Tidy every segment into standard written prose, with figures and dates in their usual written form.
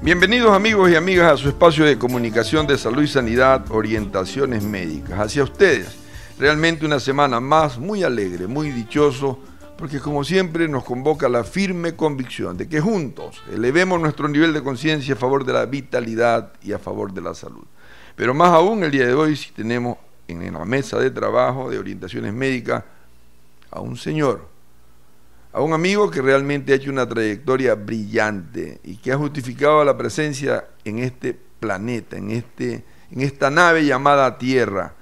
Bienvenidos amigos y amigas a su espacio de comunicación de salud y sanidad, orientaciones médicas. Hacia ustedes, realmente una semana más muy alegre, muy dichoso, porque como siempre nos convoca la firme convicción de que juntos elevemos nuestro nivel de conciencia a favor de la vitalidad y a favor de la salud. Pero más aún el día de hoy, si tenemos en la mesa de trabajo de orientaciones médicas a un señor, a un amigo que realmente ha hecho una trayectoria brillante y que ha justificado la presencia en este planeta, en esta nave llamada Tierra.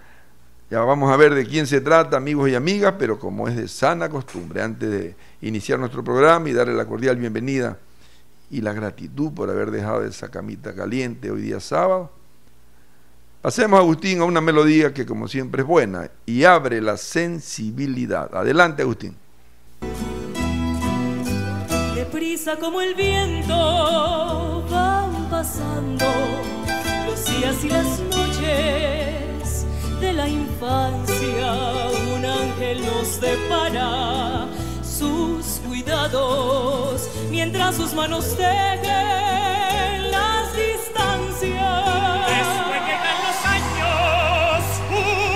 Ya vamos a ver de quién se trata, amigos y amigas, pero como es de sana costumbre, antes de iniciar nuestro programa y darle la cordial bienvenida y la gratitud por haber dejado esa camita caliente hoy día sábado, pasemos, Agustín, a una melodía que como siempre es buena y abre la sensibilidad. Adelante, Agustín. Deprisa como el viento van pasando los días y las noches de la infancia. Un ángel nos depara sus cuidados mientras sus manos tejen las distancias. Después llegan los años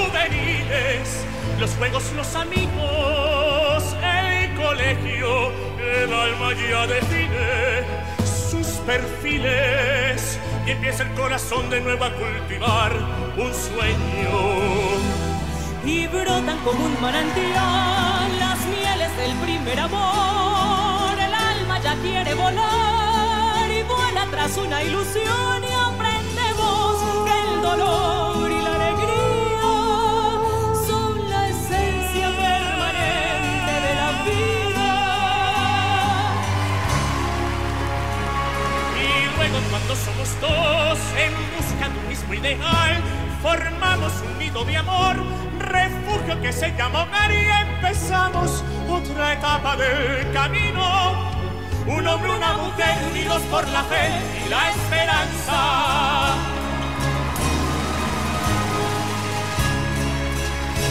juveniles, los juegos, los amigos, el colegio. El alma ya define sus perfiles y empieza el corazón de nuevo a cultivar un sueño. Y brotan como un manantial las mieles del primer amor. El alma ya quiere volar y vuela tras una ilusión y aprendemos que el dolor y la alegría son la esencia permanente de la vida. Cuando somos dos en busca de un mismo ideal, formamos un nido de amor, refugio que se llama hogar, y empezamos otra etapa del camino. Un hombre, una mujer unidos por la fe y la esperanza.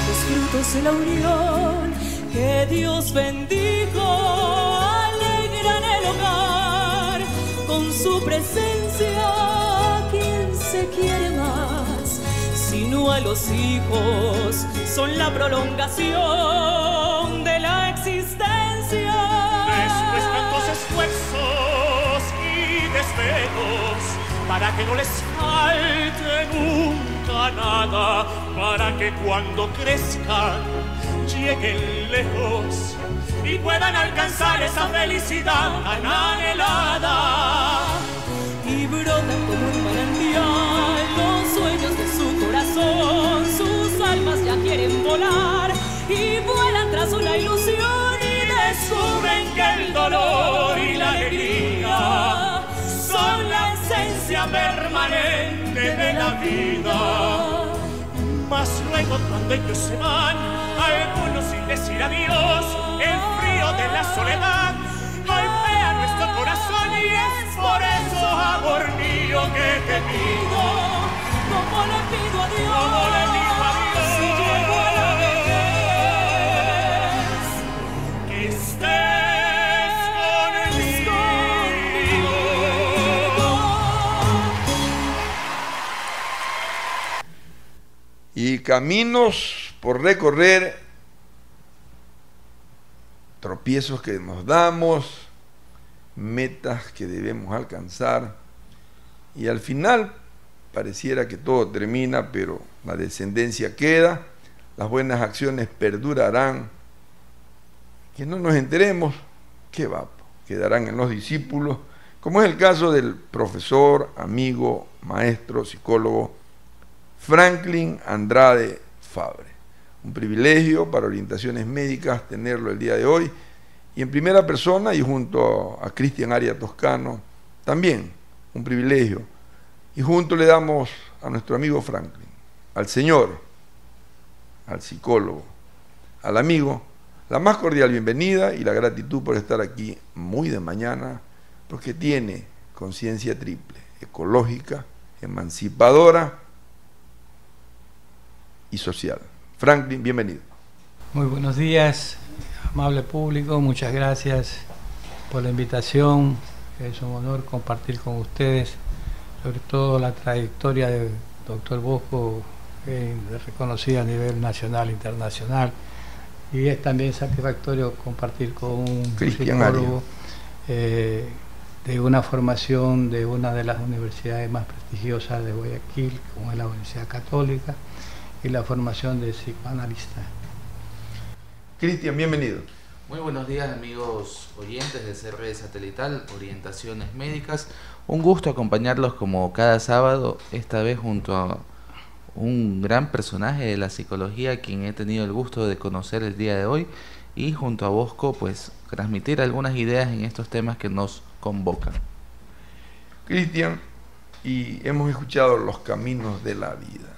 Los frutos de la unión que Dios bendijo alegran el hogar. Con su presencia, ¿quién se quiere más? Sino a los hijos, son la prolongación de la existencia. Después tantos esfuerzos y desvelos, para que no les falte nunca nada, para que cuando crezcan, lleguen lejos y puedan alcanzar esa felicidad tan anhelada. Y brotan como un manantial los sueños de su corazón. Sus almas ya quieren volar y vuelan tras una ilusión y Descubren que el dolor y la alegría son la esencia permanente de la vida. Mas luego cuando ellos se van, algunos sin decir adiós, el frío de la soledad golpea nuestro corazón, y es por eso, amor mío, que te pido, como le pido a Dios, como le pido a Dios, si llego a la vejez, que estés conmigo. Y caminos por recorrer, tropiezos que nos damos, metas que debemos alcanzar, y al final pareciera que todo termina, pero la descendencia queda, las buenas acciones perdurarán, que no nos enteremos, ¿qué va? Quedarán en los discípulos, como es el caso del profesor, amigo, maestro, psicólogo Franklin Andrade Fabre. Un privilegio para orientaciones médicas tenerlo el día de hoy, y en primera persona y junto a Cristian Aria Toscano, también un privilegio. Y juntos le damos a nuestro amigo Franklin, al señor, al psicólogo, al amigo, la más cordial bienvenida y la gratitud por estar aquí muy de mañana, porque tiene conciencia triple, ecológica, emancipadora y social. Franklin, bienvenido. Muy buenos días, amable público, muchas gracias por la invitación. Es un honor compartir con ustedes, sobre todo la trayectoria del doctor Bosco, reconocida a nivel nacional e internacional. Y es también satisfactorio compartir con un psicólogo de una formación de una de las universidades más prestigiosas de Guayaquil, como es la Universidad Católica, y la formación de psicoanalista. Cristian, bienvenido. Muy buenos días, amigos oyentes de CRB Satelital, Orientaciones Médicas. Un gusto acompañarlos como cada sábado, esta vez junto a un gran personaje de la psicología, quien he tenido el gusto de conocer el día de hoy, y junto a Bosco, pues transmitir algunas ideas en estos temas que nos convocan. Cristian, y hemos escuchado los caminos de la vida.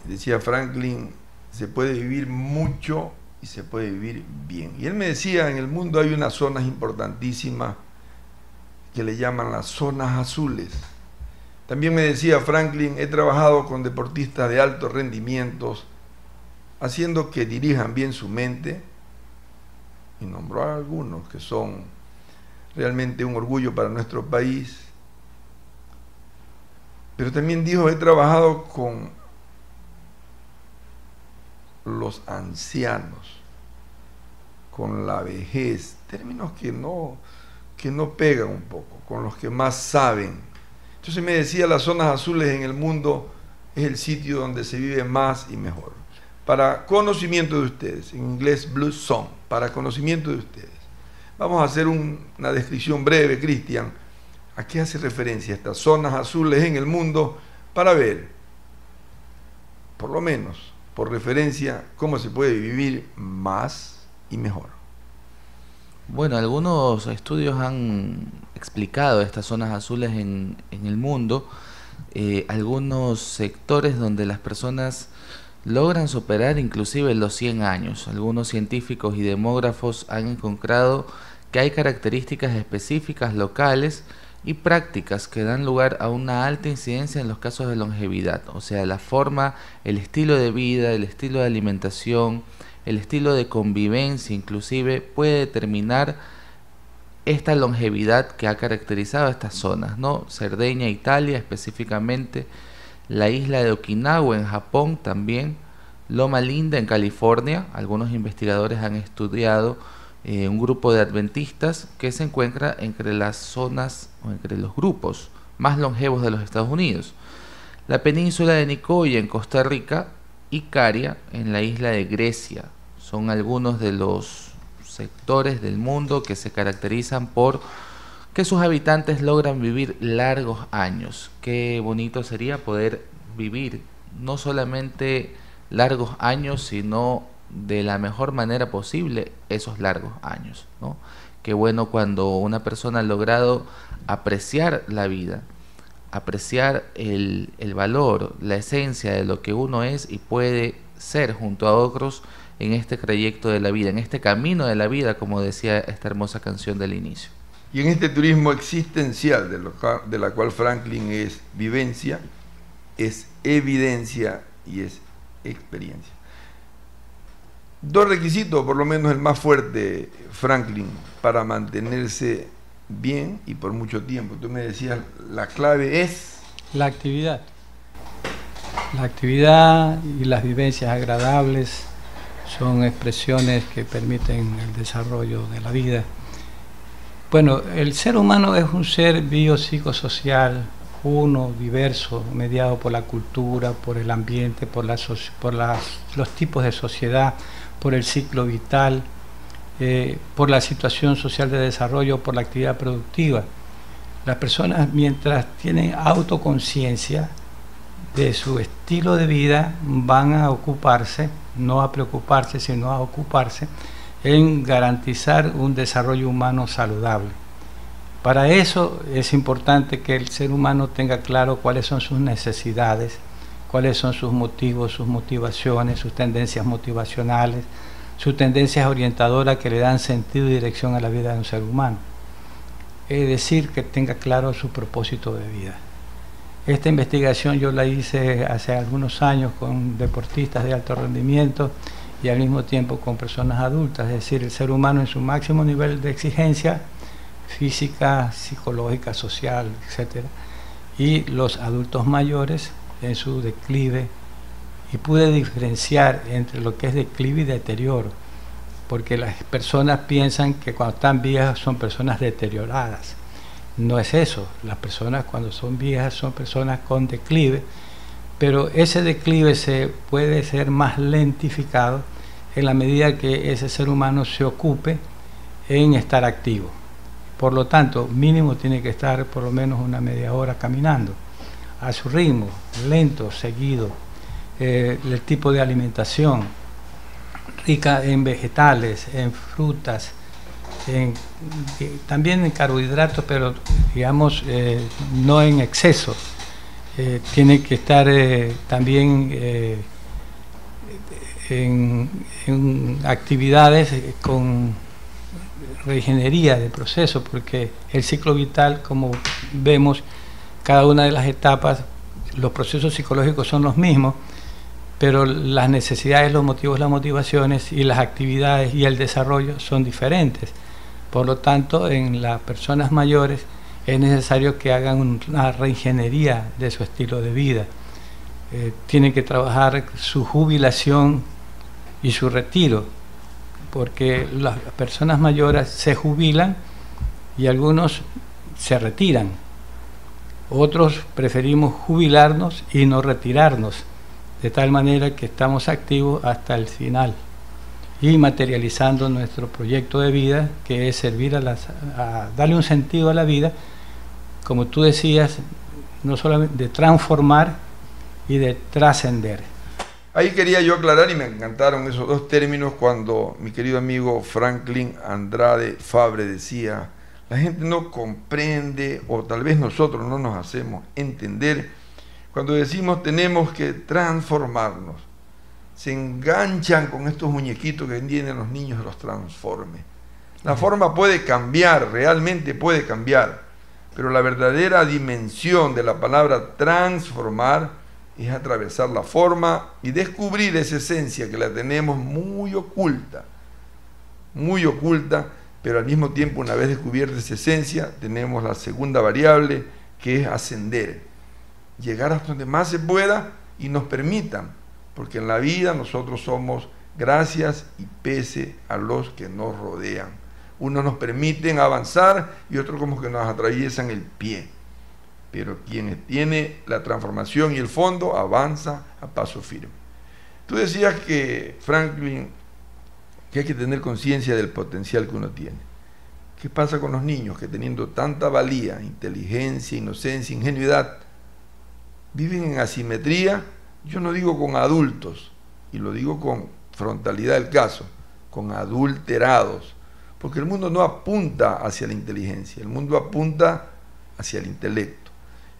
Decía Franklin, se puede vivir mucho y se puede vivir bien. Y él me decía, en el mundo hay unas zonas importantísimas que le llaman las zonas azules. También me decía Franklin, he trabajado con deportistas de altos rendimientos, haciendo que dirijan bien su mente, y nombró a algunos que son realmente un orgullo para nuestro país. Pero también dijo, he trabajado con los ancianos, con la vejez, términos que no pegan un poco, con los que más saben. Entonces me decía, las zonas azules en el mundo es el sitio donde se vive más y mejor. Para conocimiento de ustedes, en inglés Blue Zone, para conocimiento de ustedes. Vamos a hacer una descripción breve, Cristian, a qué hace referencia estas zonas azules en el mundo, para ver, por lo menos, por referencia, cómo se puede vivir más y mejor. Bueno, algunos estudios han explicado estas zonas azules en el mundo, algunos sectores donde las personas logran superar inclusive los 100 años. Algunos científicos y demógrafos han encontrado que hay características específicas locales y prácticas que dan lugar a una alta incidencia en los casos de longevidad, o sea, la forma, el estilo de vida, el estilo de alimentación, el estilo de convivencia inclusive puede determinar esta longevidad que ha caracterizado a estas zonas, ¿no? Cerdeña, Italia específicamente, la isla de Okinawa en Japón también, Loma Linda en California. Algunos investigadores han estudiado un grupo de adventistas que se encuentra entre las zonas o entre los grupos más longevos de los Estados Unidos. La península de Nicoya en Costa Rica y Caria en la isla de Grecia son algunos de los sectores del mundo que se caracterizan por que sus habitantes logran vivir largos años. Qué bonito sería poder vivir no solamente largos años, sino de la mejor manera posible esos largos años, ¿no? Qué bueno cuando una persona ha logrado apreciar la vida, apreciar el valor, la esencia de lo que uno es y puede ser junto a otros en este trayecto de la vida, en este camino de la vida, como decía esta hermosa canción del inicio. Y en este turismo existencial de la cual Franklin es vivencia, es evidencia y es experiencia. Dos requisitos, por lo menos el más fuerte, Franklin, para mantenerse bien y por mucho tiempo. Tú me decías, la clave es la actividad. La actividad y las vivencias agradables son expresiones que permiten el desarrollo de la vida. Bueno, el ser humano es un ser biopsicosocial, uno, diverso, mediado por la cultura, por el ambiente, por los tipos de sociedad, por el ciclo vital, por la situación social de desarrollo, por la actividad productiva. Las personas, mientras tienen autoconciencia de su estilo de vida, van a ocuparse, no a preocuparse, sino a ocuparse en garantizar un desarrollo humano saludable. Para eso es importante que el ser humano tenga claro cuáles son sus necesidades, cuáles son sus motivos, sus motivaciones, sus tendencias motivacionales, sus tendencias orientadoras que le dan sentido y dirección a la vida de un ser humano. Es decir, que tenga claro su propósito de vida. Esta investigación yo la hice hace algunos años con deportistas de alto rendimiento y al mismo tiempo con personas adultas, es decir, el ser humano en su máximo nivel de exigencia física, psicológica, social, etc. Y los adultos mayores en su declive, y pude diferenciar entre lo que es declive y deterioro, porque las personas piensan que cuando están viejas son personas deterioradas. No es eso, las personas cuando son viejas son personas con declive, pero ese declive se puede ser más lentificado en la medida que ese ser humano se ocupe en estar activo. Por lo tanto, mínimo tiene que estar por lo menos una media hora caminando, a su ritmo, lento, seguido. El tipo de alimentación, rica en vegetales, en frutas, también en carbohidratos, pero digamos no en exceso. Tiene que estar también en actividades con reingeniería de proceso, porque el ciclo vital, como vemos, cada una de las etapas, los procesos psicológicos son los mismos, pero las necesidades, los motivos, las motivaciones y las actividades y el desarrollo son diferentes. Por lo tanto, en las personas mayores es necesario que hagan una reingeniería de su estilo de vida. Tienen que trabajar su jubilación y su retiro, porque las personas mayores se jubilan y algunos se retiran. Otros preferimos jubilarnos y no retirarnos, de tal manera que estamos activos hasta el final y materializando nuestro proyecto de vida, que es servir a darle un sentido a la vida, como tú decías, no solamente de transformar y de trascender. Ahí quería yo aclarar, y me encantaron esos dos términos, cuando mi querido amigo Franklin Andrade Fabre decía: la gente no comprende, o tal vez nosotros no nos hacemos entender, cuando decimos tenemos que transformarnos. Se enganchan con estos muñequitos que tienen los niños, los transforme. La forma puede cambiar, realmente puede cambiar, pero la verdadera dimensión de la palabra transformar es atravesar la forma y descubrir esa esencia que la tenemos muy oculta, pero al mismo tiempo, una vez descubierta esa esencia, tenemos la segunda variable, que es ascender, llegar hasta donde más se pueda y nos permitan, porque en la vida nosotros somos gracias y pese a los que nos rodean. Unos nos permiten avanzar y otros como que nos atraviesan el pie. Pero quien tiene la transformación y el fondo avanza a paso firme. Tú decías que, Franklin, que hay que tener conciencia del potencial que uno tiene. ¿Qué pasa con los niños que, teniendo tanta valía, inteligencia, inocencia, ingenuidad, viven en asimetría? Yo no digo con adultos, y lo digo con frontalidad del caso, con adulterados, porque el mundo no apunta hacia la inteligencia, el mundo apunta hacia el intelecto.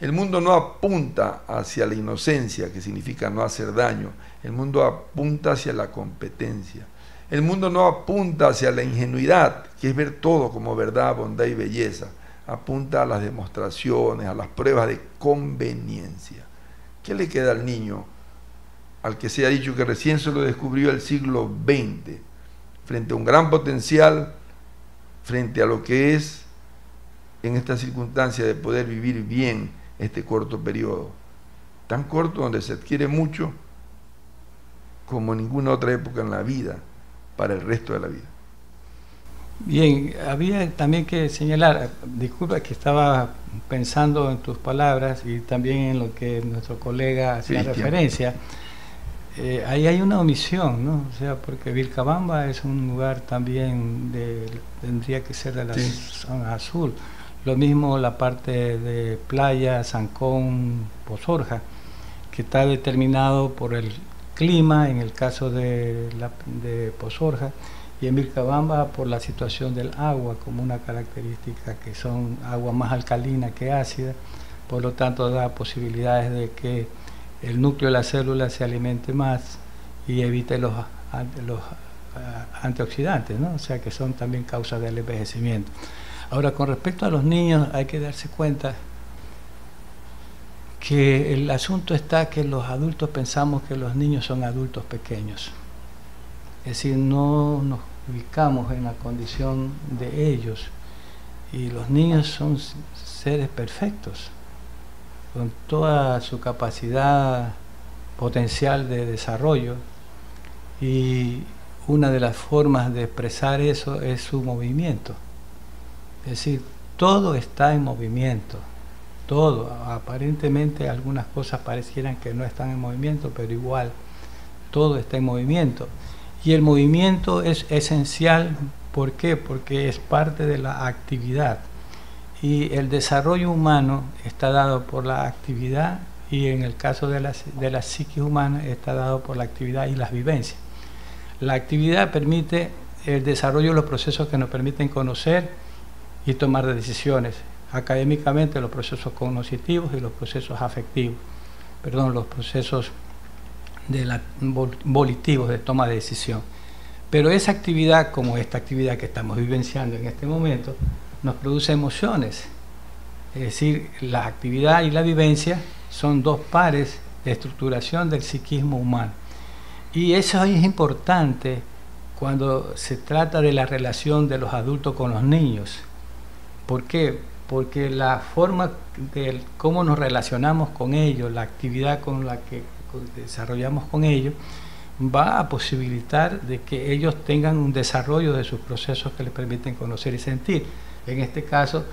El mundo no apunta hacia la inocencia, que significa no hacer daño. El mundo apunta hacia la competencia. El mundo no apunta hacia la ingenuidad, que es ver todo como verdad, bondad y belleza. Apunta a las demostraciones, a las pruebas de conveniencia. ¿Qué le queda al niño, al que se ha dicho que recién se lo descubrió el siglo XX, frente a un gran potencial, frente a lo que es en esta circunstancia de poder vivir bien este corto periodo, tan corto donde se adquiere mucho como en ninguna otra época en la vida, para el resto de la vida? Bien, había también que señalar, disculpa que estaba pensando en tus palabras y también en lo que nuestro colega hacía referencia. Ahí hay una omisión, ¿no? O sea, porque Vilcabamba es un lugar también tendría que ser de la zona azul. Lo mismo la parte de playa, Zancón, Pozorja, que está determinado por el clima, en el caso de Pozorja, y en Vilcabamba por la situación del agua, como una característica que son agua más alcalina que ácida, por lo tanto da posibilidades de que el núcleo de la célula se alimente más y evite los antioxidantes, ¿no? O sea que son también causas del envejecimiento. Ahora, con respecto a los niños, hay que darse cuenta que el asunto está que los adultos pensamos que los niños son adultos pequeños. Es decir, no nos ubicamos en la condición de ellos. Y los niños son seres perfectos, con toda su capacidad potencial de desarrollo, y una de las formas de expresar eso es su movimiento. Es decir, todo está en movimiento, todo. Aparentemente algunas cosas parecieran que no están en movimiento, pero igual todo está en movimiento. Y el movimiento es esencial. ¿Por qué? Porque es parte de la actividad. Y el desarrollo humano está dado por la actividad, y en el caso de la psiquis humana está dado por la actividad y las vivencias. La actividad permite el desarrollo de los procesos que nos permiten conocer y tomar decisiones. Académicamente, los procesos cognitivos y los procesos afectivos, los procesos volitivos de toma de decisión. Pero esa actividad, como esta actividad que estamos vivenciando en este momento, nos produce emociones. Es decir, la actividad y la vivencia son dos pares de estructuración del psiquismo humano. Y eso es importante cuando se trata de la relación de los adultos con los niños. ¿Por qué? Porque la forma de cómo nos relacionamos con ellos, la actividad con la que desarrollamos con ellos, va a posibilitar de que ellos tengan un desarrollo de sus procesos que les permiten conocer y sentir. En este caso,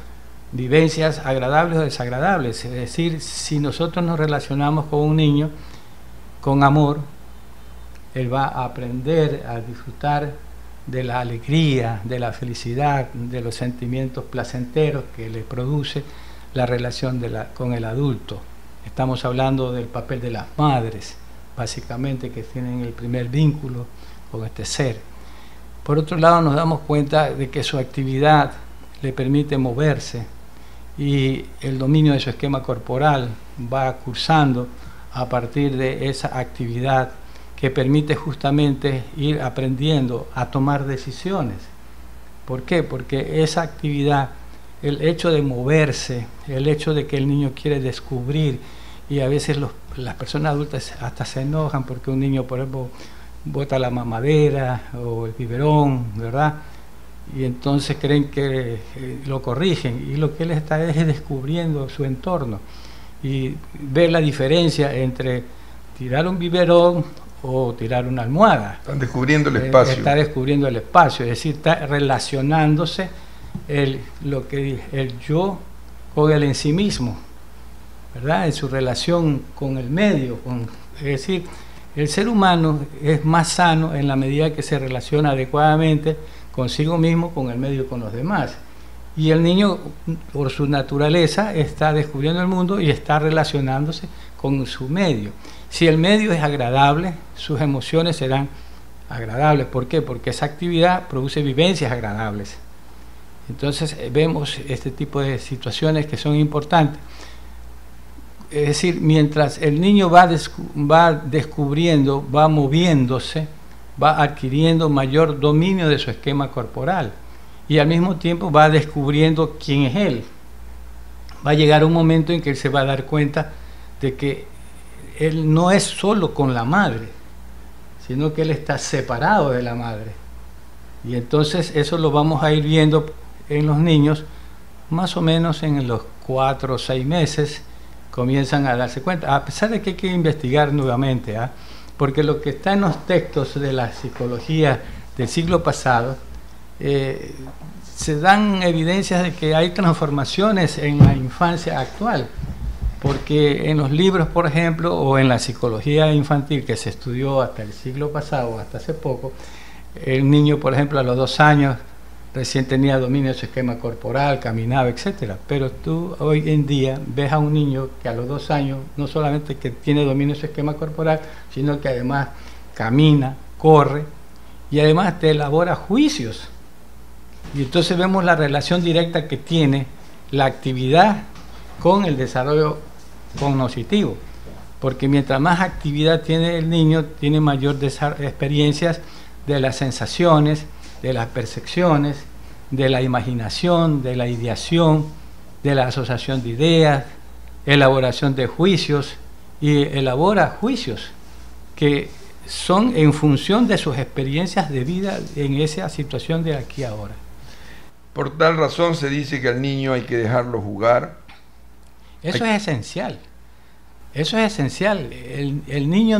vivencias agradables o desagradables. Es decir, si nosotros nos relacionamos con un niño con amor, él va a aprender a disfrutar de la alegría, de la felicidad, de los sentimientos placenteros que le produce la relación con el adulto. Estamos hablando del papel de las madres, básicamente, que tienen el primer vínculo con este ser. Por otro lado, nos damos cuenta de que su actividad le permite moverse, y el dominio de su esquema corporal va cursando a partir de esa actividad que permite justamente ir aprendiendo a tomar decisiones. ¿Por qué? Porque esa actividad, el hecho de moverse, el hecho de que el niño quiere descubrir, y a veces las personas adultas hasta se enojan porque un niño, por ejemplo, bota la mamadera o el biberón, ¿verdad? Y entonces creen que lo corrigen, y lo que él está es descubriendo su entorno y ver la diferencia entre tirar un biberón o tirar una almohada. Están descubriendo el espacio. Está descubriendo el espacio, es decir, está relacionándose el yo con el en sí mismo, ¿verdad? En su relación con el medio. Es decir, el ser humano es más sano en la medida que se relaciona adecuadamente consigo mismo, con el medio y con los demás. Y el niño, por su naturaleza, está descubriendo el mundo y está relacionándose con su medio. Si el medio es agradable, sus emociones serán agradables. ¿Por qué? Porque esa actividad produce vivencias agradables. Entonces vemos este tipo de situaciones que son importantes. Es decir, mientras el niño va descubriendo, va moviéndose, va adquiriendo mayor dominio de su esquema corporal, y al mismo tiempo va descubriendo quién es él. Va a llegar un momento en que él se va a dar cuenta de que él no es solo con la madre, sino que él está separado de la madre. Y entonces eso lo vamos a ir viendo en los niños, más o menos en los 4 o 6 meses comienzan a darse cuenta, a pesar de que hay que investigar nuevamente, porque lo que está en los textos de la psicología del siglo pasado, se dan evidencias de que hay transformaciones en la infancia actual, porque en los libros, por ejemplo, o en la psicología infantil que se estudió hasta el siglo pasado, hasta hace poco, el niño, por ejemplo, a los 2 años recién tenía dominio de su esquema corporal, caminaba, etcétera. Pero tú hoy en día ves a un niño que a los 2 años no solamente que tiene dominio de su esquema corporal, sino que además camina, corre, y además te elabora juicios. Y entonces vemos la relación directa que tiene la actividad con el desarrollo cognitivo, porque mientras más actividad tiene el niño, tiene mayor experiencias de las sensaciones, de las percepciones, de la imaginación, de la ideación, de la asociación de ideas, elaboración de juicios, y elabora juicios que son en función de sus experiencias de vida en esa situación de aquí ahora. Por tal razón se dice que al niño hay que dejarlo jugar. Eso es esencial. Eso es esencial. El niño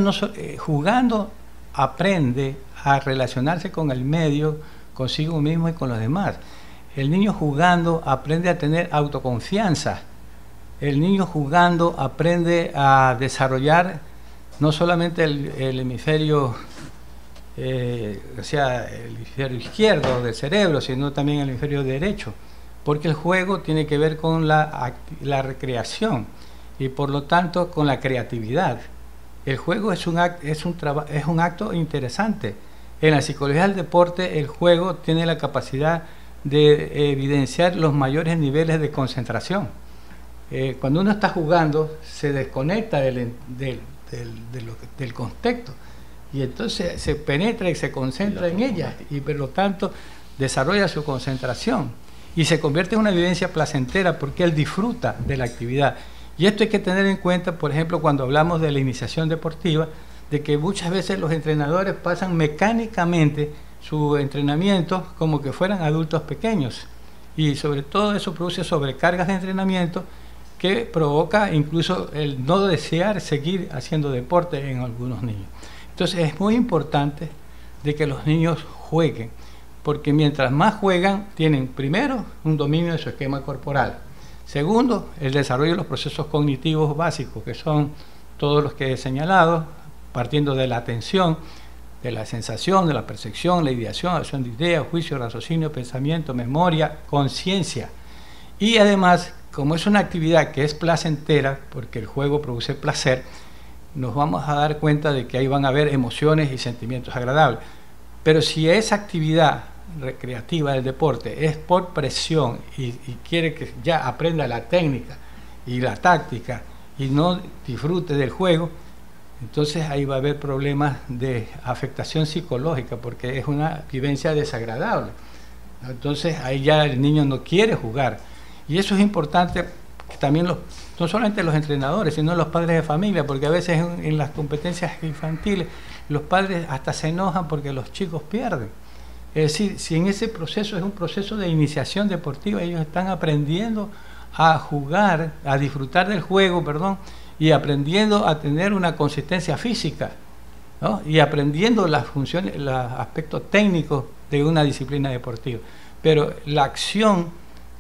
jugando aprende a relacionarse con el medio, consigo mismo y con los demás. El niño jugando aprende a tener autoconfianza. El niño jugando aprende a desarrollar no solamente el hemisferio, el hemisferio izquierdo del cerebro, sino también el hemisferio derecho, porque el juego tiene que ver con la recreación y por lo tanto con la creatividad. El juego es un acto interesante. En la psicología del deporte, el juego tiene la capacidad de evidenciar los mayores niveles de concentración. Cuando uno está jugando, se desconecta del contexto y entonces se penetra y se concentra en ella y por lo tanto desarrolla su concentración y se convierte en una vivencia placentera porque él disfruta de la actividad. Y esto hay que tener en cuenta, por ejemplo, cuando hablamos de la iniciación deportiva, de que muchas veces los entrenadores pasan mecánicamente su entrenamiento como que fueran adultos pequeños y sobre todo eso produce sobrecargas de entrenamiento que provoca incluso el no desear seguir haciendo deporte en algunos niños. Entonces es muy importante de que los niños jueguen, porque mientras más juegan, tienen primero un dominio de su esquema corporal, segundo, el desarrollo de los procesos cognitivos básicos, que son todos los que he señalado, partiendo de la atención, de la sensación, de la percepción, la ideación, acción de ideas, juicio, raciocinio, pensamiento, memoria, conciencia. Y además, como es una actividad que es placentera, porque el juego produce placer, nos vamos a dar cuenta de que ahí van a haber emociones y sentimientos agradables. Pero si esa actividad recreativa del deporte es por presión y quiere que ya aprenda la técnica y la táctica y no disfrute del juego, entonces ahí va a haber problemas de afectación psicológica porque es una vivencia desagradable. Entonces ahí ya el niño no quiere jugar. Y eso es importante que también no solamente los entrenadores, sino los padres de familia, porque a veces en las competencias infantiles los padres hasta se enojan porque los chicos pierden. Es decir, si en ese proceso es un proceso de iniciación deportiva, ellos están aprendiendo a jugar, a disfrutar del juego, y aprendiendo a tener una consistencia física, ¿no? Y aprendiendo las funciones, los aspectos técnicos de una disciplina deportiva. Pero la acción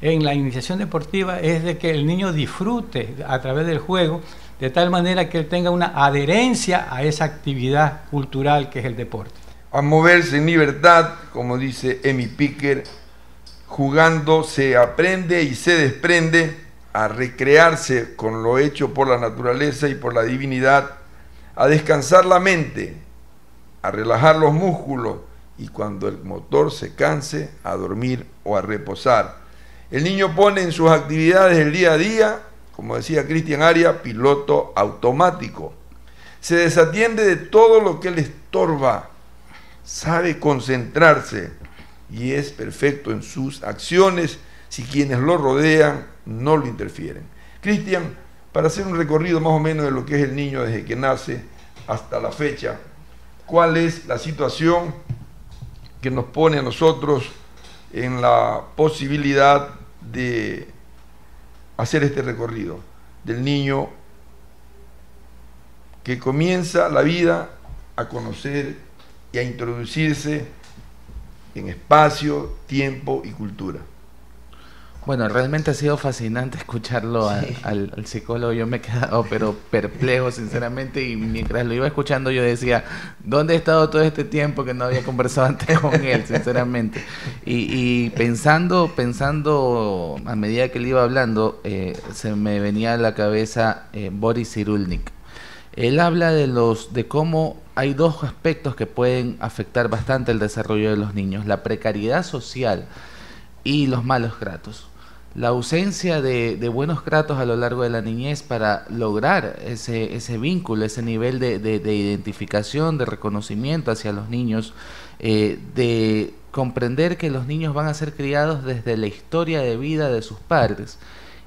en la iniciación deportiva es de que el niño disfrute a través del juego, de tal manera que él tenga una adherencia a esa actividad cultural que es el deporte. A moverse en libertad, como dice Amy Picker, jugando se aprende y se desprende, a recrearse con lo hecho por la naturaleza y por la divinidad, a descansar la mente, a relajar los músculos y cuando el motor se canse, a dormir o a reposar. El niño pone en sus actividades del día a día, como decía Cristian Arias, piloto automático. Se desatiende de todo lo que le estorba, sabe concentrarse y es perfecto en sus acciones si quienes lo rodean no lo interfieren. Cristian, para hacer un recorrido más o menos de lo que es el niño desde que nace hasta la fecha, ¿cuál es la situación que nos pone a nosotros en la posibilidad de hacer este recorrido del niño que comienza la vida a conocer y a introducirse en espacio, tiempo y cultura? Bueno, realmente ha sido fascinante escucharlo al psicólogo. Yo me he quedado pero perplejo, sinceramente, y mientras lo iba escuchando yo decía, ¿dónde he estado todo este tiempo que no había conversado antes con él, sinceramente? Y pensando a medida que él iba hablando, se me venía a la cabeza Boris Cyrulnik. Él habla de cómo hay dos aspectos que pueden afectar bastante el desarrollo de los niños: la precariedad social y los malos tratos. La ausencia de buenos tratos a lo largo de la niñez para lograr ese vínculo, ese nivel de identificación, de reconocimiento hacia los niños, de comprender que los niños van a ser criados desde la historia de vida de sus padres,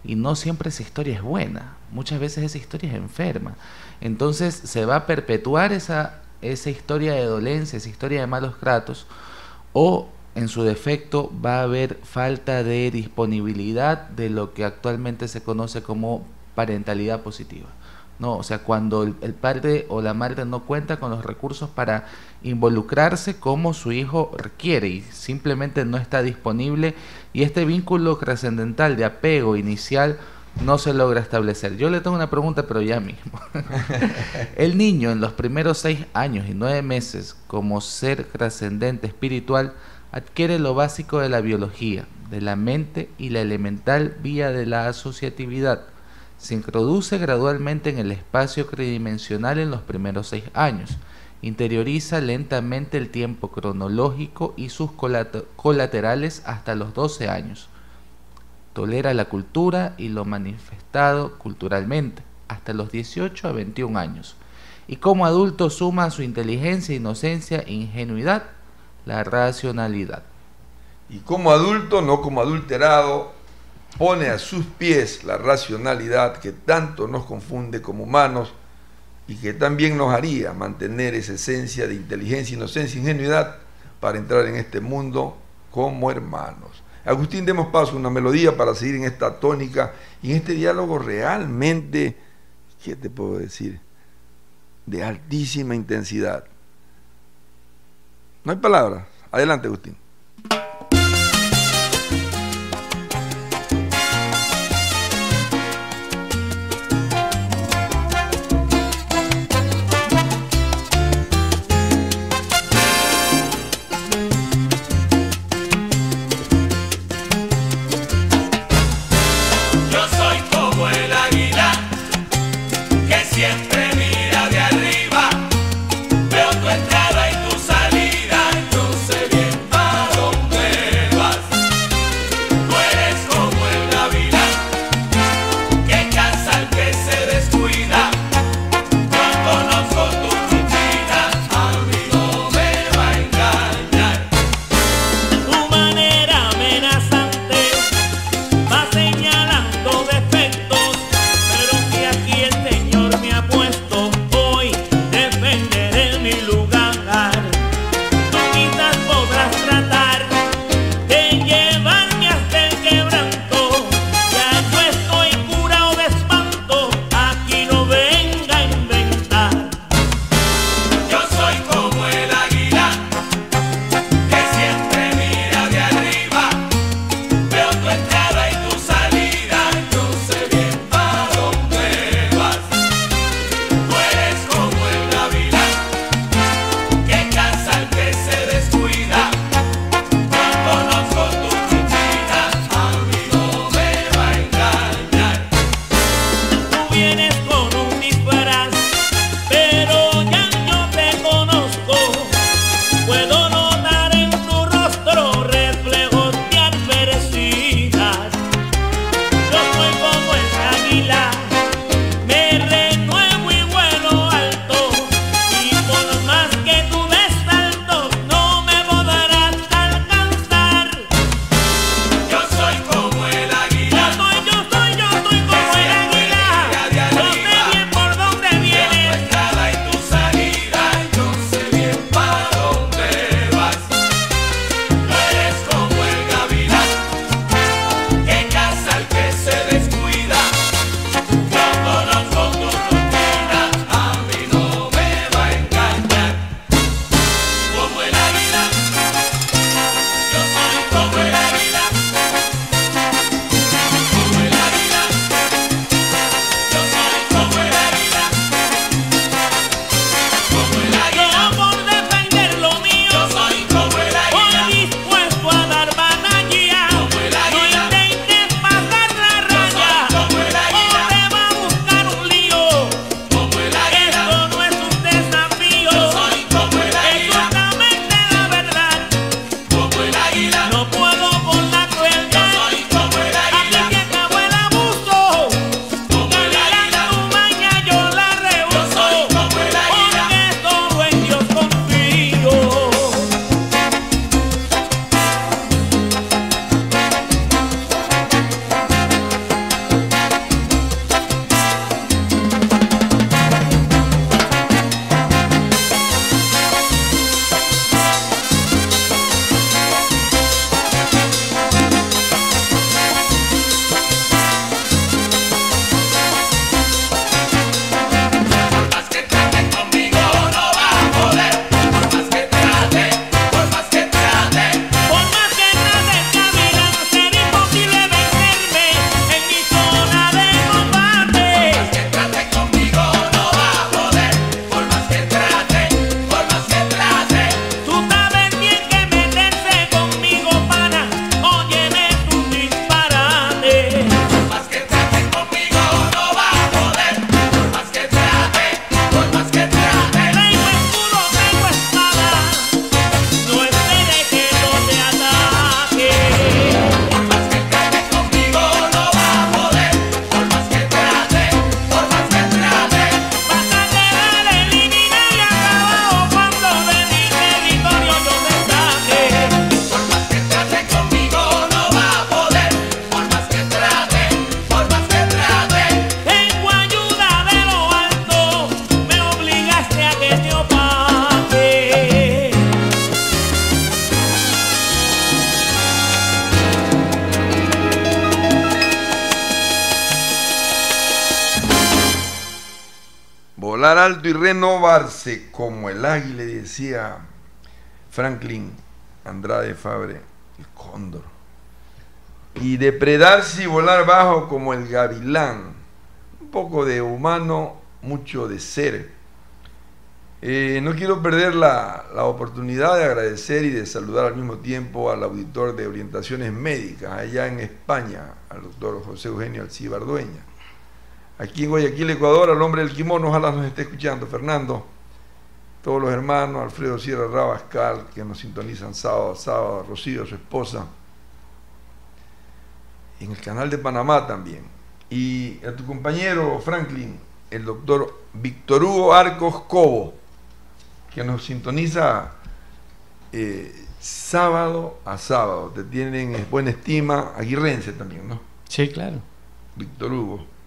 y no siempre esa historia es buena, muchas veces esa historia es enferma. Entonces se va a perpetuar esa historia de dolencia, esa historia de malos tratos, o en su defecto va a haber falta de disponibilidad de lo que actualmente se conoce como parentalidad positiva, ¿no? O sea, cuando el padre o la madre no cuenta con los recursos para involucrarse como su hijo requiere y simplemente no está disponible, y este vínculo trascendental de apego inicial no se logra establecer. Yo le tengo una pregunta, pero ya mismo. El niño en los primeros 6 años y 9 meses, como ser trascendente espiritual, adquiere lo básico de la biología, de la mente y la elemental vía de la asociatividad. Se introduce gradualmente en el espacio tridimensional en los primeros 6 años. Interioriza lentamente el tiempo cronológico y sus colaterales hasta los 12 años. Tolera la cultura y lo manifestado culturalmente hasta los 18 a 21 años. Y como adulto suma a su inteligencia, inocencia e ingenuidad la racionalidad. Y como adulto, no como adulterado, pone a sus pies la racionalidad que tanto nos confunde como humanos y que también nos haría mantener esa esencia de inteligencia, inocencia e ingenuidad para entrar en este mundo como hermanos. Agustín, demos paso a una melodía para seguir en esta tónica y en este diálogo realmente, ¿qué te puedo decir?, de altísima intensidad. No hay palabras. Adelante, Agustín. Yo volar alto y renovarse como el águila, decía Franklin Andrade Fabre, el cóndor. Y depredarse y volar bajo como el gavilán. Un poco de humano, mucho de ser. No quiero perder la oportunidad de agradecer y de saludar al mismo tiempo al auditor de orientaciones médicas allá en España, al doctor José Eugenio Alcibar Dueña. Aquí en Guayaquil, Ecuador, al hombre del kimono, ojalá nos esté escuchando, Fernando. Todos los hermanos, Alfredo Sierra Rabascal, que nos sintonizan sábado a sábado, Rocío, su esposa. En el canal de Panamá también. Y a tu compañero Franklin, el doctor Víctor Hugo Arcos Cobo, que nos sintoniza sábado a sábado. Te tienen en buena estima, aguirrense también, ¿no? Sí, claro. Víctor Hugo.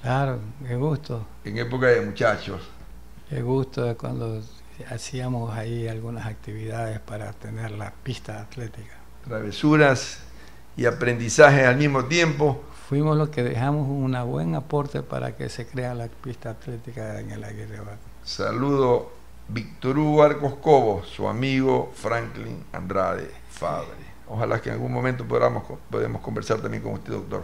Claro, qué gusto. En época de muchachos. Qué gusto cuando hacíamos ahí algunas actividades para tener la pista atlética. Travesuras y aprendizajes al mismo tiempo. Fuimos los que dejamos un buen aporte para que se crea la pista atlética en el Aguirre Baco. Saludo Víctor Hugo Arcos Cobo, su amigo Franklin Andrade Fabre. Ojalá que en algún momento podamos conversar también con usted, doctor.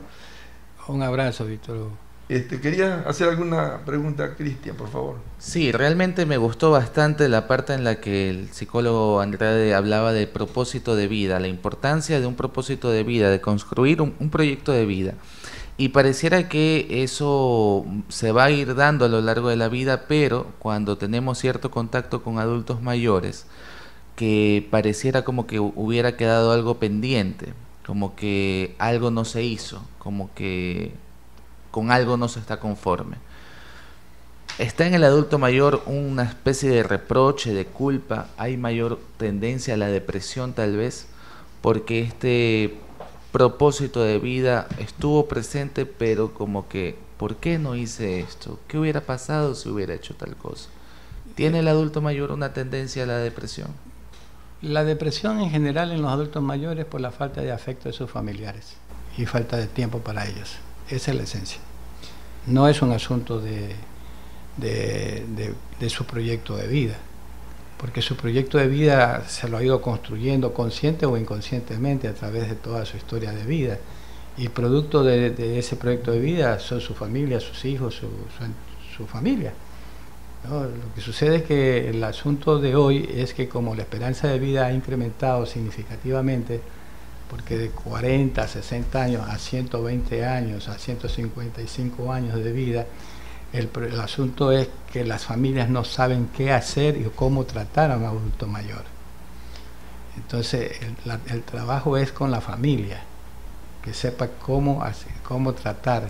Un abrazo, Víctor Hugo. ¿Quería hacer alguna pregunta, Cristian, por favor? Sí, realmente me gustó bastante la parte en la que el psicólogo Andrade hablaba de propósito de vida, la importancia de un propósito de vida, de construir un proyecto de vida. Y pareciera que eso se va a ir dando a lo largo de la vida, pero cuando tenemos cierto contacto con adultos mayores, que pareciera como que hubiera quedado algo pendiente, como que algo no se hizo, como que con algo no se está conforme. Está en el adulto mayor una especie de reproche, de culpa, hay mayor tendencia a la depresión tal vez, porque este propósito de vida estuvo presente, pero como que, ¿por qué no hice esto? ¿Qué hubiera pasado si hubiera hecho tal cosa? ¿Tiene el adulto mayor una tendencia a la depresión? La depresión en general en los adultos mayores por la falta de afecto de sus familiares y falta de tiempo para ellos. Esa es la esencia. No es un asunto de su proyecto de vida, porque su proyecto de vida se lo ha ido construyendo consciente o inconscientemente a través de toda su historia de vida, y producto de ese proyecto de vida son su familia, sus hijos, su familia, ¿no? Lo que sucede es que el asunto de hoy es que como la esperanza de vida ha incrementado significativamente, porque de 40 a 60 años a 120 años, a 155 años de vida, el asunto es que las familias no saben qué hacer y cómo tratar a un adulto mayor. Entonces el trabajo es con la familia, que sepa cómo tratar,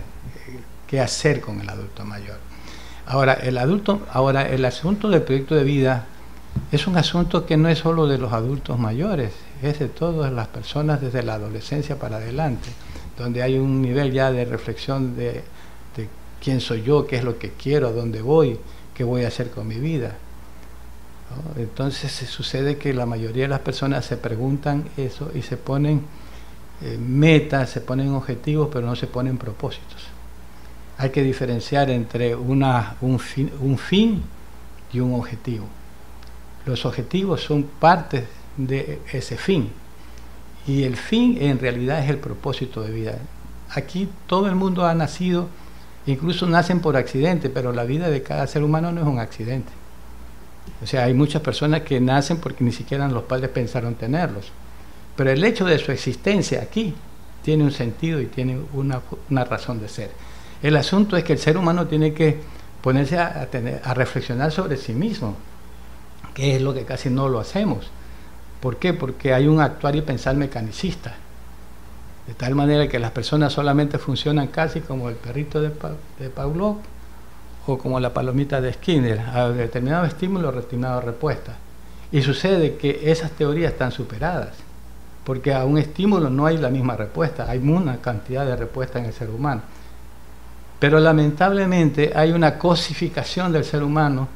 qué hacer con el adulto mayor. Ahora el asunto del proyecto de vida es un asunto que no es solo de los adultos mayores, es de todas las personas desde la adolescencia para adelante, donde hay un nivel ya de reflexión de quién soy yo, qué es lo que quiero, a dónde voy, qué voy a hacer con mi vida, ¿no? Entonces sucede que la mayoría de las personas se preguntan eso y se ponen metas, se ponen objetivos, pero no se ponen propósitos. Hay que diferenciar entre un fin y un objetivo. Los objetivos son partes de ese fin, y el fin en realidad es el propósito de vida. Aquí todo el mundo ha nacido, incluso nacen por accidente, pero la vida de cada ser humano no es un accidente. O sea, hay muchas personas que nacen porque ni siquiera los padres pensaron tenerlos, pero el hecho de su existencia aquí tiene un sentido y tiene una razón de ser. El asunto es que el ser humano tiene que ponerse a reflexionar sobre sí mismo, que es lo que casi no lo hacemos. ¿Por qué? Porque hay un actuar y pensar mecanicista, de tal manera que las personas solamente funcionan casi como el perrito de Pavlov o como la palomita de Skinner, a determinado estímulo, determinada respuesta. Y sucede que esas teorías están superadas, porque a un estímulo no hay la misma respuesta, hay una cantidad de respuestas en el ser humano. Pero lamentablemente hay una cosificación del ser humano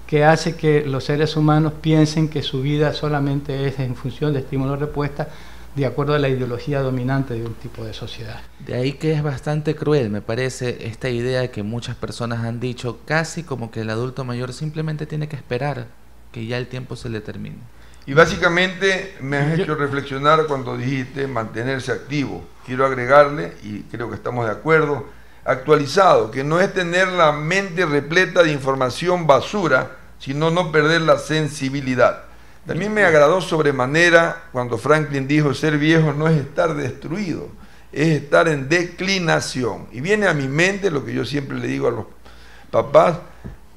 que hace que los seres humanos piensen que su vida solamente es en función de estímulo-respuesta, de acuerdo a la ideología dominante de un tipo de sociedad. De ahí que es bastante cruel, me parece, esta idea que muchas personas han dicho, casi como que el adulto mayor simplemente tiene que esperar que ya el tiempo se le termine. Y básicamente me has hecho reflexionar cuando dijiste mantenerse activo. Quiero agregarle, y creo que estamos de acuerdo, actualizado, que no es tener la mente repleta de información basura, sino no perder la sensibilidad. También me agradó sobremanera cuando Franklin dijo, ser viejo no es estar destruido, es estar en declinación. Y viene a mi mente lo que yo siempre le digo a los papás,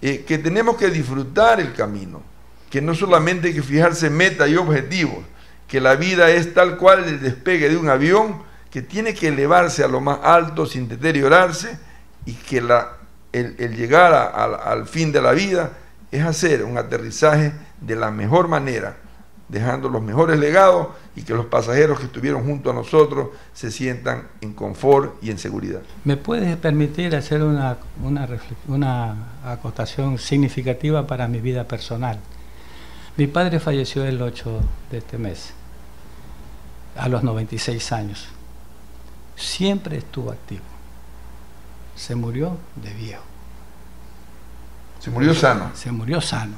que tenemos que disfrutar el camino, que no solamente hay que fijarse metas y objetivos, que la vida es tal cual el despegue de un avión, que tiene que elevarse a lo más alto sin deteriorarse, y que el llegar al fin de la vida es hacer un aterrizaje de la mejor manera, dejando los mejores legados y que los pasajeros que estuvieron junto a nosotros se sientan en confort y en seguridad. ¿Me puedes permitir hacer una acotación significativa para mi vida personal? Mi padre falleció el 8 de este mes, a los 96 años. Siempre estuvo activo. Se murió de viejo. Se murió sano. Se murió sano.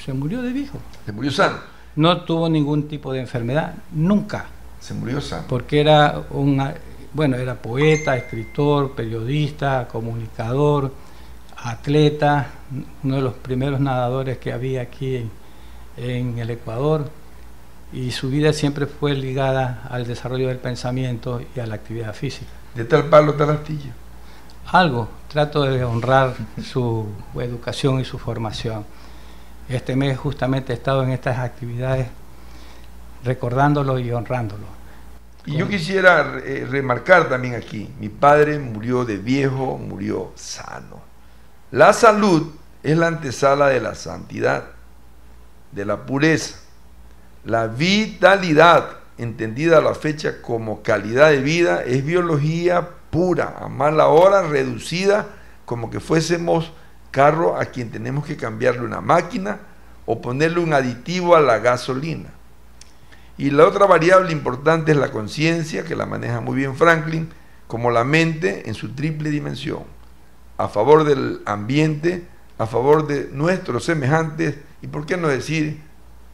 Se murió de viejo. Se murió sano. No tuvo ningún tipo de enfermedad, nunca. Se murió sano. Porque era era poeta, escritor, periodista, comunicador, atleta, uno de los primeros nadadores que había aquí en el Ecuador, y su vida siempre fue ligada al desarrollo del pensamiento y a la actividad física. De tal palo, tal astilla. Algo, trato de honrar su educación y su formación. Este mes justamente he estado en estas actividades recordándolo y honrándolo. Y yo quisiera remarcar también aquí, mi padre murió de viejo, murió sano. La salud es la antesala de la santidad, de la pureza. La vitalidad, entendida a la fecha como calidad de vida, es biología pura, a mala hora reducida, como que fuésemos carro a quien tenemos que cambiarle una máquina o ponerle un aditivo a la gasolina. Y la otra variable importante es la conciencia, que la maneja muy bien Franklin, como la mente en su triple dimensión, a favor del ambiente, a favor de nuestros semejantes, y por qué no decir,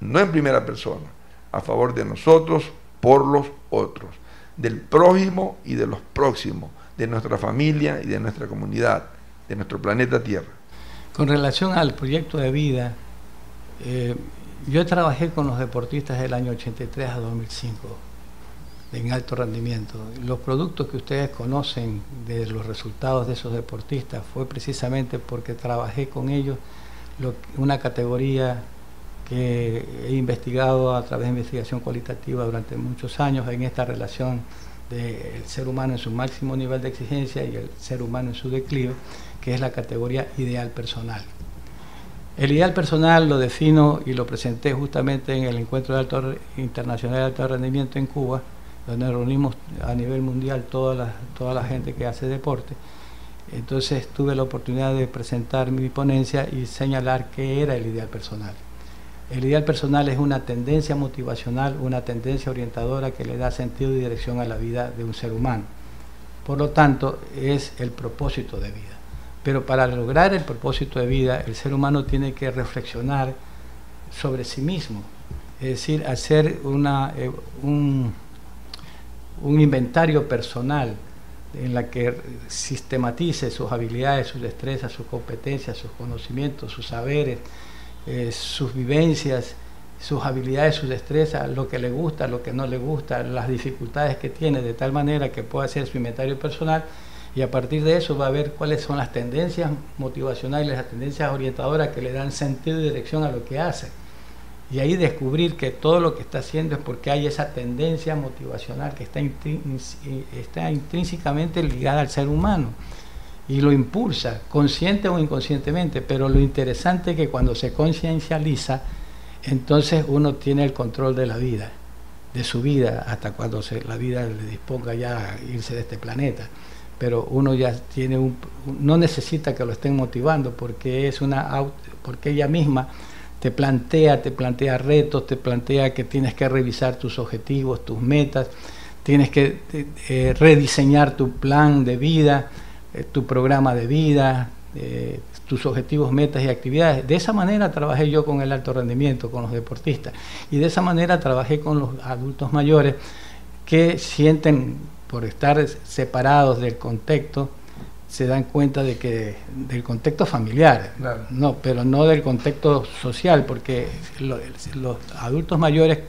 no en primera persona, a favor de nosotros, por los otros, del prójimo y de los próximos, de nuestra familia y de nuestra comunidad, de nuestro planeta Tierra. Con relación al proyecto de vida, yo trabajé con los deportistas del año 83 a 2005 en alto rendimiento. Los productos que ustedes conocen de los resultados de esos deportistas fue precisamente porque trabajé con ellos una categoría que he investigado a través de investigación cualitativa durante muchos años en esta relación del ser humano en su máximo nivel de exigencia y el ser humano en su declive, que es la categoría ideal personal. El ideal personal lo defino y lo presenté justamente en el Encuentro de Internacional de Alto Rendimiento en Cuba, donde reunimos a nivel mundial toda la gente que hace deporte. Entonces tuve la oportunidad de presentar mi ponencia y señalar qué era el ideal personal. El ideal personal es una tendencia motivacional, una tendencia orientadora que le da sentido y dirección a la vida de un ser humano. Por lo tanto, es el propósito de vida. Pero para lograr el propósito de vida, el ser humano tiene que reflexionar sobre sí mismo, es decir, hacer un inventario personal en la que sistematice sus habilidades, sus destrezas, sus competencias, sus conocimientos, sus saberes, sus vivencias, sus habilidades, sus destrezas, lo que le gusta, lo que no le gusta, las dificultades que tiene, de tal manera que pueda hacer su inventario personal, y a partir de eso va a ver cuáles son las tendencias motivacionales, las tendencias orientadoras que le dan sentido y dirección a lo que hace. Y ahí descubrir que todo lo que está haciendo es porque hay esa tendencia motivacional que está intrínsecamente ligada al ser humano y lo impulsa, consciente o inconscientemente. Pero lo interesante es que cuando se conciencializa, entonces uno tiene el control de la vida, de su vida, hasta cuando la vida le disponga ya a irse de este planeta. Pero uno ya tiene no necesita que lo estén motivando, porque porque ella misma te plantea retos, te plantea que tienes que revisar tus objetivos, tus metas, tienes que rediseñar tu plan de vida, tu programa de vida, tus objetivos, metas y actividades. De esa manera trabajé yo con el alto rendimiento, con los deportistas, y de esa manera trabajé con los adultos mayores que sienten, por estar separados del contexto, se dan cuenta de que del contexto familiar, claro, no, pero no del contexto social, porque los adultos mayores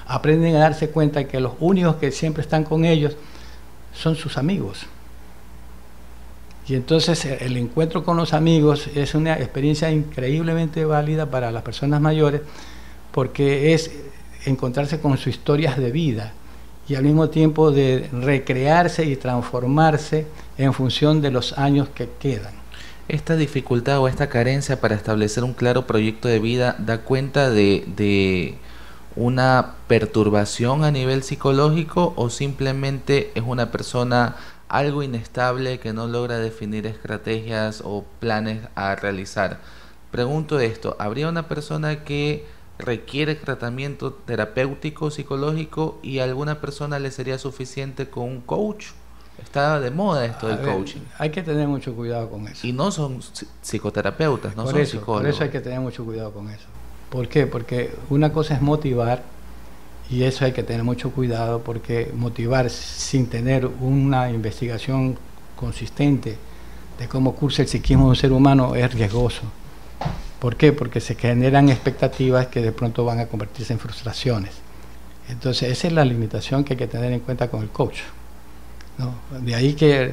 aprenden a darse cuenta que los únicos que siempre están con ellos son sus amigos. Y entonces el encuentro con los amigos es una experiencia increíblemente válida para las personas mayores, porque es encontrarse con sus historias de vida y al mismo tiempo de recrearse y transformarse en función de los años que quedan. ¿Esta dificultad o esta carencia para establecer un claro proyecto de vida da cuenta de una perturbación a nivel psicológico, o simplemente es una persona algo inestable que no logra definir estrategias o planes a realizar? Pregunto esto, ¿habría una persona que requiere tratamiento terapéutico psicológico y a alguna persona le sería suficiente con un coach? Está de moda esto del coaching. Hay que tener mucho cuidado con eso. Y no son psicoterapeutas, no son psicólogos. Por eso hay que tener mucho cuidado con eso. ¿Por qué? Porque una cosa es motivar, y eso hay que tener mucho cuidado, porque motivar sin tener una investigación consistente de cómo cursa el psiquismo de un ser humano es riesgoso. ¿Por qué? Porque se generan expectativas que de pronto van a convertirse en frustraciones. Entonces esa es la limitación que hay que tener en cuenta con el coach, ¿no? De ahí que,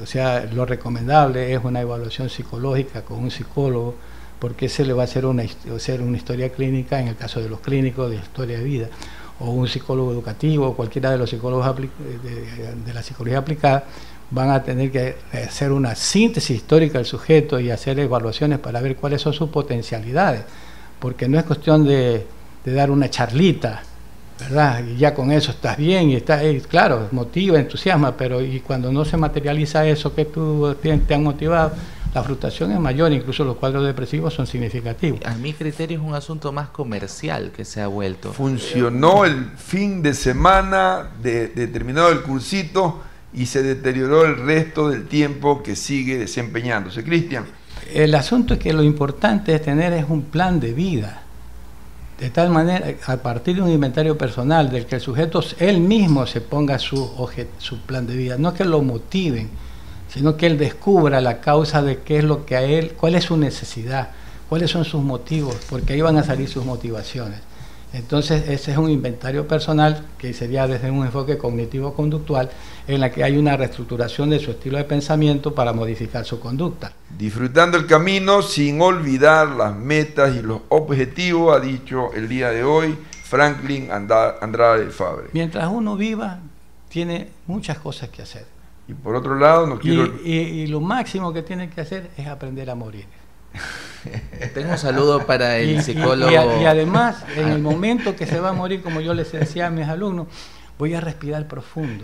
o sea, lo recomendable es una evaluación psicológica con un psicólogo, porque se le va a hacer una historia clínica en el caso de los clínicos, de historia de vida, o un psicólogo educativo, o cualquiera de los psicólogos de la psicología aplicada, van a tener que hacer una síntesis histórica del sujeto y hacer evaluaciones para ver cuáles son sus potencialidades, porque no es cuestión de dar una charlita, ¿verdad? Y ya con eso estás bien, y claro, motiva, entusiasma, pero y cuando no se materializa eso que tú te han motivado, la frustración es mayor, incluso los cuadros depresivos son significativos. A mi criterio es un asunto más comercial que se ha vuelto. Funcionó el fin de semana terminado el cursito y se deterioró el resto del tiempo que sigue desempeñándose. Cristian. El asunto es que lo importante es tener un plan de vida, de tal manera, a partir de un inventario personal, del que el sujeto él mismo se ponga su plan de vida, no que lo motiven, sino que él descubra la causa de qué es lo que a él, cuál es su necesidad, cuáles son sus motivos, porque ahí van a salir sus motivaciones. Entonces ese es un inventario personal que sería desde un enfoque cognitivo-conductual, en la que hay una reestructuración de su estilo de pensamiento para modificar su conducta. Disfrutando el camino sin olvidar las metas y los objetivos, ha dicho el día de hoy Franklin Andrade Fabre. Mientras uno viva, tiene muchas cosas que hacer. Y por otro lado, no quiero... y lo máximo que tiene que hacer es aprender a morir. Tengo un saludo para el psicólogo. Y además, en el momento que se va a morir, como yo les decía a mis alumnos, voy a respirar profundo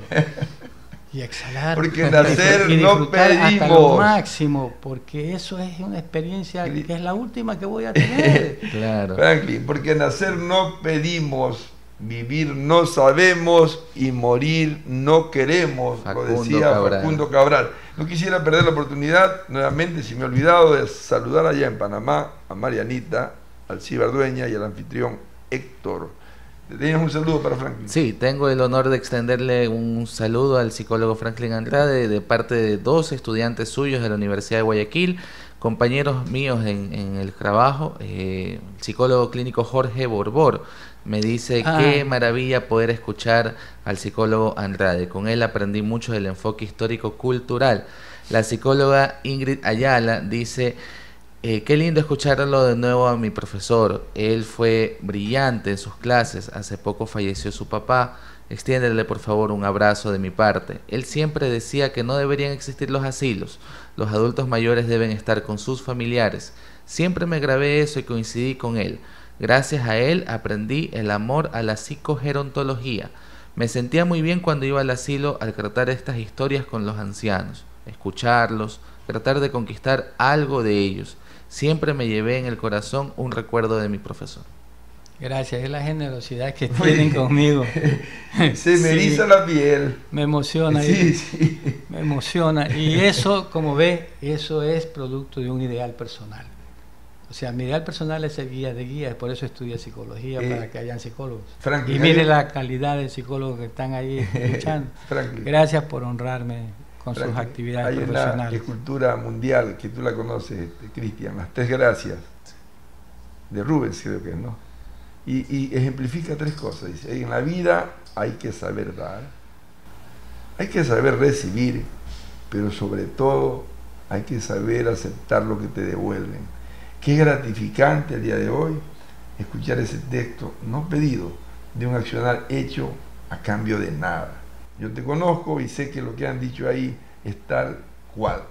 y exhalar. Porque nacer y no pedimos. Hasta lo máximo, porque eso es una experiencia que es la última que voy a tener. Claro. Franklin, porque nacer no pedimos, vivir no sabemos y morir no queremos, lo decía Facundo Cabral. No quisiera perder la oportunidad, nuevamente, si me he olvidado, de saludar allá en Panamá a Marianita, al ciberdueña y al anfitrión Héctor. ¿Tienes un saludo para Franklin? Sí, tengo el honor de extenderle un saludo al psicólogo Franklin Andrade de parte de 2 estudiantes suyos de la Universidad de Guayaquil, compañeros míos en el trabajo, el psicólogo clínico Jorge Borbor. Me dice qué maravilla poder escuchar al psicólogo Andrade. Con él aprendí mucho del enfoque histórico-cultural. La psicóloga Ingrid Ayala dice, qué lindo escucharlo de nuevo a mi profesor. Él fue brillante en sus clases. Hace poco falleció su papá. Extiéndele por favor un abrazo de mi parte. Él siempre decía que no deberían existir los asilos. Los adultos mayores deben estar con sus familiares. Siempre me grabé eso y coincidí con él. Gracias a él aprendí el amor a la psicogerontología. Me sentía muy bien cuando iba al asilo al tratar estas historias con los ancianos, escucharlos, tratar de conquistar algo de ellos. Siempre me llevé en el corazón un recuerdo de mi profesor. Gracias, es la generosidad que tienen conmigo. Se me eriza la piel. Me emociona. Sí, sí. Me emociona. Y eso, como ve, eso es producto de un ideal personal. O sea, mi ideal personal es el guía de guías, por eso estudio psicología, para que hayan psicólogos. Franklin, y mire la calidad de psicólogos que están ahí escuchando. Gracias por honrarme con sus actividades profesionales. Hay una escultura mundial que tú la conoces, Cristian, las 3 gracias, de Rubens creo que es, ¿no? Y ejemplifica 3 cosas. Dice, en la vida hay que saber dar, hay que saber recibir, pero sobre todo hay que saber aceptar lo que te devuelven. Qué gratificante el día de hoy escuchar ese texto, no pedido, de un accionar hecho a cambio de nada. Yo te conozco y sé que lo que han dicho ahí es tal cual.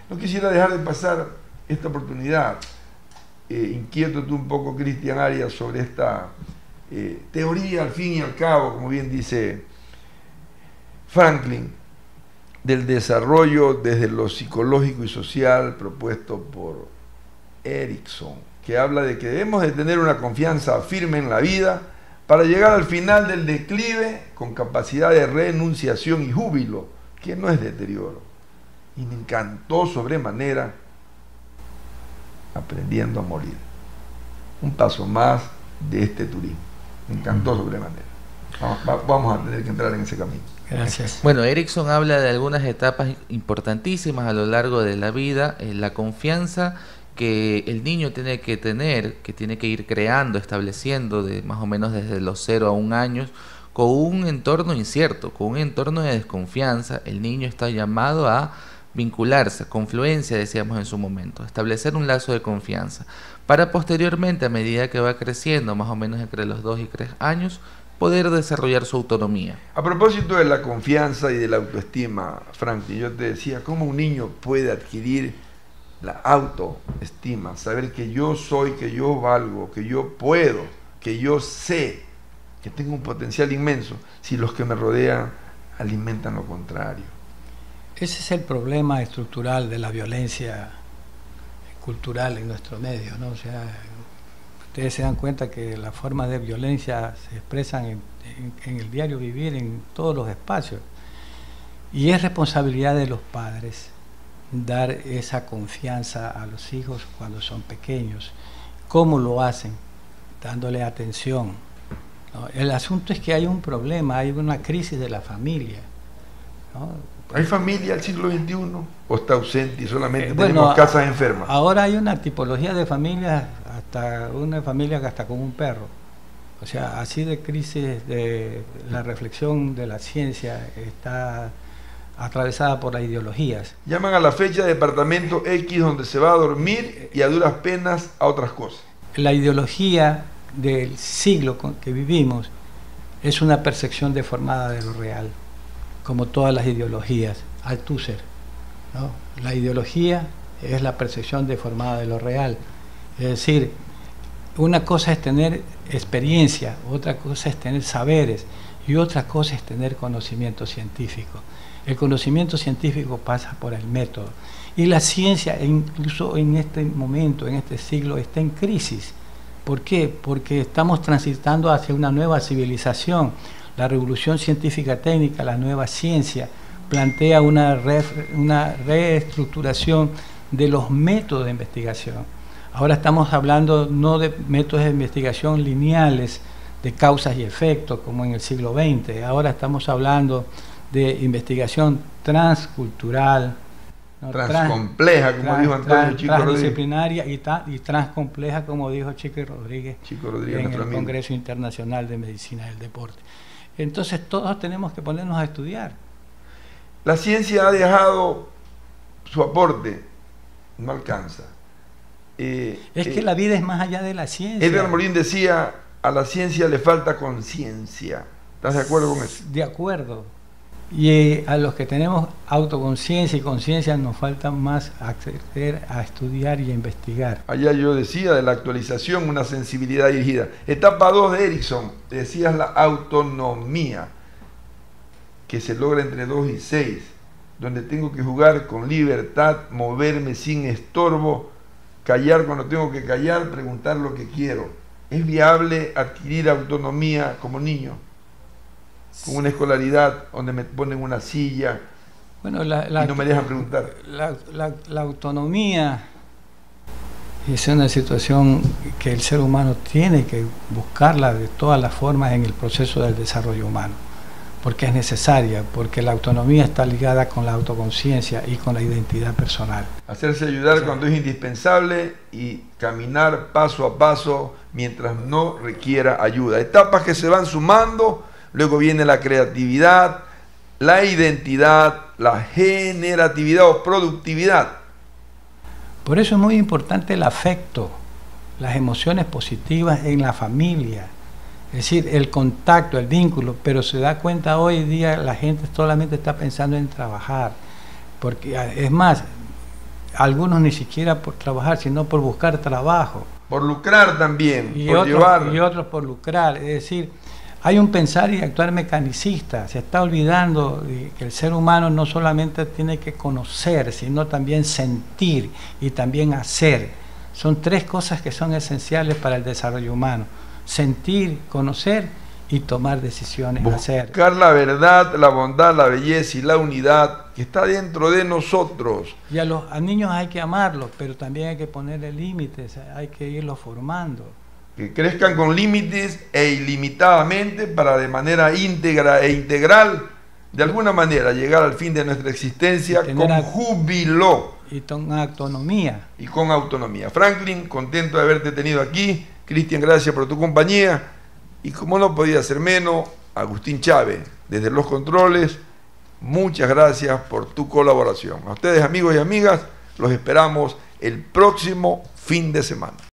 No quisiera dejar de pasar esta oportunidad. Inquieto tú un poco, Cristian Arias, sobre esta teoría, al fin y al cabo, como bien dice Franklin, del desarrollo desde lo psicológico y social propuesto por Erikson, que habla de que debemos de tener una confianza firme en la vida para llegar al final del declive con capacidad de renunciación y júbilo, que no es deterioro. Y me encantó sobremanera Aprendiendo a Morir. Un paso más de este turismo. Me encantó sobremanera. Vamos a tener que entrar en ese camino. Gracias. Bueno, Erikson habla de algunas etapas importantísimas a lo largo de la vida, la confianza que el niño tiene que tener, que tiene que ir creando, estableciendo de más o menos desde los 0 a 1 años, con un entorno incierto, con un entorno de desconfianza. El niño está llamado a vincularse, confluencia, decíamos en su momento, establecer un lazo de confianza, para posteriormente, a medida que va creciendo, más o menos entre los 2 y 3 años, poder desarrollar su autonomía. A propósito de la confianza y de la autoestima, Franklin, yo te decía, ¿cómo un niño puede adquirir la autoestima? Saber que yo soy, que yo valgo, que yo puedo, que yo sé, que tengo un potencial inmenso, si los que me rodean alimentan lo contrario. Ese es el problema estructural de la violencia cultural en nuestro medio, ¿no? O sea, ustedes se dan cuenta que las formas de violencia se expresan en el diario vivir, en todos los espacios. Y es responsabilidad de los padres dar esa confianza a los hijos cuando son pequeños. ¿Cómo lo hacen? Dándole atención, ¿no? El asunto es que hay un problema, hay una crisis de la familia, ¿no? ¿Hay familia al siglo XXI o está ausente y solamente tenemos casas enfermas? Ahora hay una tipología de familias, hasta una familia que hasta con un perro. O sea, así de crisis de la reflexión de la ciencia está atravesada por las ideologías. Llaman a la fecha de departamento X donde se va a dormir y a duras penas a otras cosas. La ideología del siglo que vivimos es una percepción deformada de lo real, como todas las ideologías, Althusser, ¿no? La ideología es la percepción deformada de lo real. Es decir, una cosa es tener experiencia, otra cosa es tener saberes y otra cosa es tener conocimiento científico. El conocimiento científico pasa por el método. Y la ciencia, incluso en este momento, en este siglo, está en crisis. ¿Por qué? Porque estamos transitando hacia una nueva civilización. La revolución científica técnica, la nueva ciencia, plantea una reestructuración de los métodos de investigación. Ahora estamos hablando no de métodos de investigación lineales, de causas y efectos, como en el siglo XX. Ahora estamos hablando de investigación transcultural, ¿no? Transcompleja, como dijo Antonio Chico Rodríguez. Transdisciplinaria y transcompleja, como dijo Chico Rodríguez en el Congreso Internacional de Medicina del Deporte. Entonces todos tenemos que ponernos a estudiar. La ciencia ha dejado su aporte, no alcanza. Es que la vida es más allá de la ciencia. Edgar Morin decía, a la ciencia le falta conciencia. ¿Estás de acuerdo con eso? De acuerdo. Y a los que tenemos autoconciencia y conciencia nos falta más acceder a estudiar y a investigar. Allá yo decía de la actualización, una sensibilidad dirigida. Etapa 2 de Erikson, decías la autonomía, que se logra entre 2 y 6. donde tengo que jugar con libertad, moverme sin estorbo, callar cuando tengo que callar, preguntar lo que quiero. ¿Es viable adquirir autonomía como niño? Con una escolaridad donde me ponen una silla y no me dejan preguntar. La autonomía es una situación que el ser humano tiene que buscarla de todas las formas en el proceso del desarrollo humano, porque es necesaria, porque la autonomía está ligada con la autoconciencia y con la identidad personal. Hacerse ayudar cuando es indispensable y caminar paso a paso mientras no requiera ayuda. Etapas que se van sumando, luego viene la creatividad, la identidad, la generatividad o productividad. Por eso es muy importante el afecto, las emociones positivas en la familia. Es decir, el contacto, el vínculo, pero se da cuenta hoy día la gente solamente está pensando en trabajar, porque es más, algunos ni siquiera por trabajar, sino por buscar trabajo. Por lucrar también, Y otros por lucrar, es decir, hay un pensar y actuar mecanicista, se está olvidando de que el ser humano no solamente tiene que conocer, sino también sentir y también hacer. Son tres cosas que son esenciales para el desarrollo humano: sentir, conocer y tomar decisiones, hacer. Buscar la verdad, la bondad, la belleza y la unidad que está dentro de nosotros. Y a niños hay que amarlos, pero también hay que ponerle límites, hay que irlos formando. Que crezcan con límites e ilimitadamente para de manera íntegra e integral, de alguna manera, llegar al fin de nuestra existencia con júbilo. Y con autonomía. Y con autonomía. Franklin, contento de haberte tenido aquí. Cristian, gracias por tu compañía. Y como no podía ser menos, Agustín Chávez, desde los controles, muchas gracias por tu colaboración. A ustedes, amigos y amigas, los esperamos el próximo fin de semana.